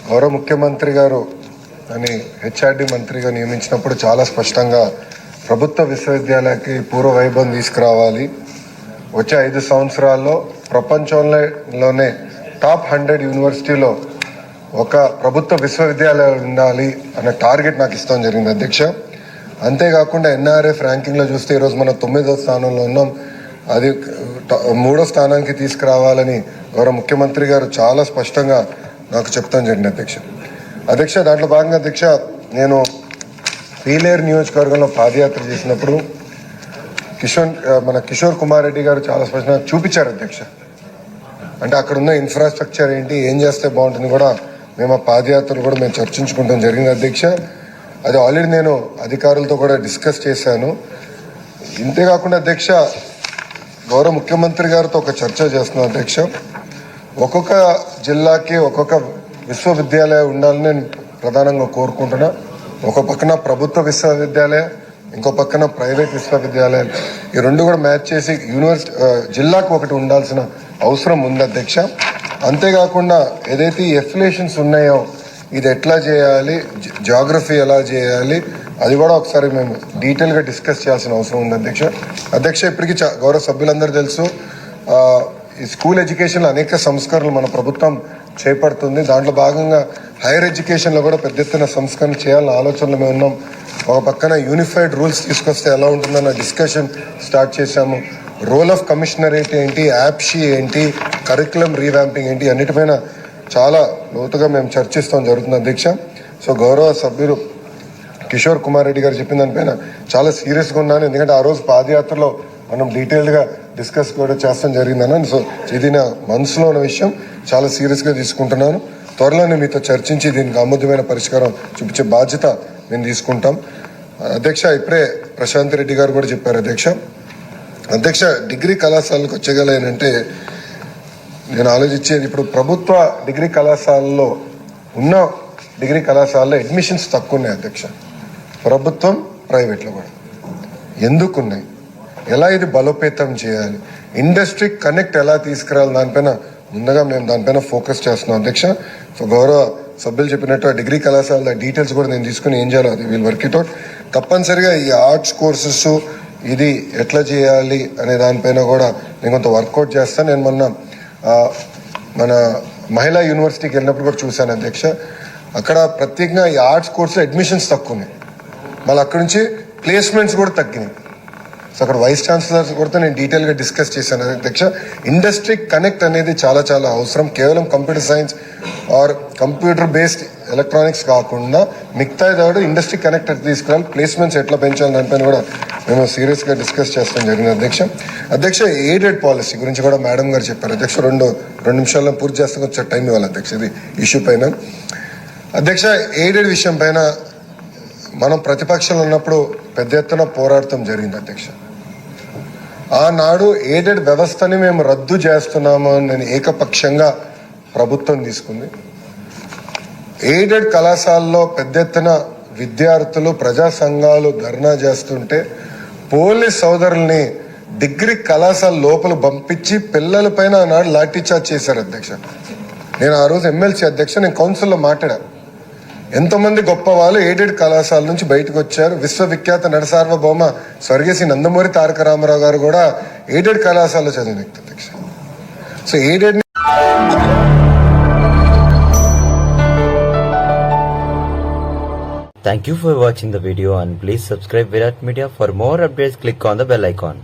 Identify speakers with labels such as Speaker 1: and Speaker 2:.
Speaker 1: గౌరవ ముఖ్యమంత్రి గారు అని హెచ్ఆర్డి మంత్రిగా నియమించినప్పుడు చాలా స్పష్టంగా ప్రభుత్వ విశ్వవిద్యాలయానికి పూర్వ వైభవం తీసుకురావాలి, వచ్చే 5 సంవత్సరాల్లో ప్రపంచంలోనే టాప్ 100 యూనివర్సిటీలో ఒక ప్రభుత్వ విశ్వవిద్యాలయం ఉండాలి అనే టార్గెట్ నాకు ఇస్తాం జరిగింది అధ్యక్ష. అంతేకాకుండా ఎన్ఆర్ఎఫ్ ర్యాంకింగ్లో చూస్తే ఈరోజు మనం 9వ స్థానంలో ఉన్నాం. అది 3వ స్థానానికి తీసుకురావాలని గౌరవ ముఖ్యమంత్రి గారు చాలా స్పష్టంగా నాకు చెప్తాం జరిగింది అధ్యక్ష. దాంట్లో భాగంగా అధ్యక్ష, నేను పీలేరు నియోజకవర్గంలో పాదయాత్ర చేసినప్పుడు కిషోర్ కుమార్ రెడ్డి గారు చాలా స్పష్టంగా చూపించారు అధ్యక్ష. అంటే అక్కడ ఉన్న ఇన్ఫ్రాస్ట్రక్చర్ ఏంటి, ఏం చేస్తే బాగుంటుంది కూడా మేము ఆ పాదయాత్రలు కూడా మేము చర్చించుకుంటాం జరిగింది అధ్యక్ష. అది ఆల్రెడీ నేను అధికారులతో కూడా డిస్కస్ చేశాను. ఇంతేకాకుండా అధ్యక్ష, గౌరవ ముఖ్యమంత్రి గారితో ఒక చర్చ చేస్తున్నాం అధ్యక్ష. ఒక్కొక్క జిల్లాకి ఒక్కొక్క విశ్వవిద్యాలయం ఉండాలని నేను ప్రధానంగా కోరుకుంటున్నా. ఒక పక్కన ప్రభుత్వ విశ్వవిద్యాలయం, ఇంకో పక్కన ప్రైవేట్ విశ్వవిద్యాలయాలు, ఈ రెండు కూడా మ్యాచ్ చేసి జిల్లాకు ఒకటి ఉండాల్సిన అవసరం ఉంది అధ్యక్ష. అంతేకాకుండా ఏదైతే ఈ ఎఫిలియేషన్స్ ఉన్నాయో ఇది ఎట్లా చేయాలి, జాగ్రఫీ ఎలా చేయాలి, అది కూడా ఒకసారి మేము డీటెయిల్గా డిస్కస్ చేయాల్సిన అవసరం ఉంది అధ్యక్ష. ఇప్పటికీ గౌరవ సభ్యులందరూ తెలుసు, ఈ స్కూల్ ఎడ్యుకేషన్లో అనేక సంస్కరణలు మన ప్రభుత్వం చేపడుతుంది. దాంట్లో భాగంగా హైయర్ ఎడ్యుకేషన్లో కూడా పెద్ద ఎత్తున సంస్కరణ చేయాలన్న ఆలోచనలో మేము ఉన్నాం. ఒక పక్కన యూనిఫైడ్ రూల్స్ తీసుకొస్తే ఎలా ఉంటుందన్న డిస్కషన్ స్టార్ట్ చేశాము. రోల్ ఆఫ్ కమిషనరేట్ ఏంటి, యాప్షీ ఏంటి, కరికులం రీవ్యాంపింగ్ ఏంటి, అన్నిటిపైన చాలా లోతుగా మేము చర్చిస్తాం జరుగుతుంది అధ్యక్ష. సో గౌరవ సభ్యులు కిషోర్ కుమార్ రెడ్డి గారు చెప్పిన దానిపైన చాలా సీరియస్గా ఉన్నాను. ఎందుకంటే ఆ రోజు పాదయాత్రలో మనం డీటెయిల్డ్గా డిస్కస్ కూడా చేస్తాం జరిగిందన్న. సో ఇది నా మనసులో ఉన్న విషయం, చాలా సీరియస్గా తీసుకుంటున్నాను. త్వరలోనే మీతో చర్చించి దీనికి ఆమోదమైన పరిష్కారం చూపించే బాధ్యత మేము తీసుకుంటాం అధ్యక్ష. ఇప్పుడే ప్రశాంత్ రెడ్డి గారు కూడా చెప్పారు అధ్యక్ష. డిగ్రీ కళాశాలకు వచ్చేగలంటే నేను ఆలోచించేది, ఇప్పుడు ప్రభుత్వ డిగ్రీ కళాశాలలో ఉన్న డిగ్రీ కళాశాలలో అడ్మిషన్స్ తక్కువ ఉన్నాయి అధ్యక్ష. ప్రభుత్వం ప్రైవేట్లో కూడా ఎందుకున్నాయి, ఎలా ఇది బలోపేతం చేయాలి, ఇండస్ట్రీ కనెక్ట్ ఎలా తీసుకురావాలి, దానిపైన ముందుగా మేము దానిపైన ఫోకస్ చేస్తున్నాం అధ్యక్ష. సో గౌరవ సభ్యులు చెప్పినట్టు ఆ డిగ్రీ కళాశాల డీటెయిల్స్ కూడా నేను తీసుకుని ఏం చేయాలో అది వీళ్ళు వర్క్ ఇట్ అవుట్. తప్పనిసరిగా ఈ ఆర్ట్స్ కోర్సెస్ ఇది ఎట్లా చేయాలి అనే దానిపైన కూడా నేను కొంత వర్కౌట్ చేస్తాను. నేను మొన్న మన మహిళా యూనివర్సిటీకి వెళ్ళినప్పుడు కూడా చూశాను అధ్యక్ష. అక్కడ ప్రత్యేకంగా ఈ ఆర్ట్స్ కోర్సులో అడ్మిషన్స్ తక్కువ ఉన్నాయి, మళ్ళీ అక్కడి నుంచి ప్లేస్మెంట్స్ కూడా తగ్గినాయి. సో అక్కడ వైస్ ఛాన్సలర్స్ కూడా నేను డీటెయిల్గా డిస్కస్ చేశాను అధ్యక్ష. ఇండస్ట్రీ కనెక్ట్ అనేది చాలా చాలా అవసరం. కేవలం computer science or computer based electronics కాకుండా మిగతా దాడు ఇండస్ట్రీ కనెక్ట్ తీసుకురావాలి, ప్లేస్మెంట్స్ ఎట్లా పెంచాలి దానిపైన కూడా మేము సీరియస్గా డిస్కస్ చేస్తాం జరిగింది అధ్యక్ష. ఎయిడెడ్ పాలసీ గురించి కూడా మేడం గారు చెప్పారు అధ్యక్ష. రెండు నిమిషాల్లో పూర్తి చేస్తాం, కొంచెం టైం ఇవ్వాలి అధ్యక్ష ఇది ఇష్యూ పైన అధ్యక్ష. ఎయిడెడ్ విషయం పైన మనం ప్రతిపక్షంలో ఉన్నప్పుడు పెద్ద ఎత్తున పోరాటం జరిగింది అధ్యక్ష. ఆనాడు ఎయిడెడ్ వ్యవస్థని మేము రద్దు చేస్తున్నాము అని ఏకపక్షంగా ప్రభుత్వం తీసుకుంది. ఎయిడెడ్ కళాశాలలో పెద్ద ఎత్తున విద్యార్థులు ప్రజా సంఘాలు ధర్నా చేస్తుంటే పోలీస్ సోదరుల్ని డిగ్రీ కళాశాల లోపల పంపించి పిల్లల పైన ఆనాడు లాఠీచార్జ్ చేశారు అధ్యక్ష. నేను ఆ రోజు ఎమ్మెల్సీ అధ్యక్ష, నేను కౌన్సిల్లో మాట్లాడాను. ఎంతోమంది గొప్ప వాళ్ళు ఎయిడెడ్ కళాశాల నుంచి బయటకు వచ్చారు. విశ్వవిఖ్యాత నటసార్వభౌమ స్వర్గీయ నందమూరి తారక రామారావు గారు కూడా ఎయిడెడ్ కళాశాలలో చదివిన వ్యక్తి అధ్యక్ష. So aided
Speaker 2: Thank you for watching the video and please subscribe Virat Media. For more updates, click on the bell icon.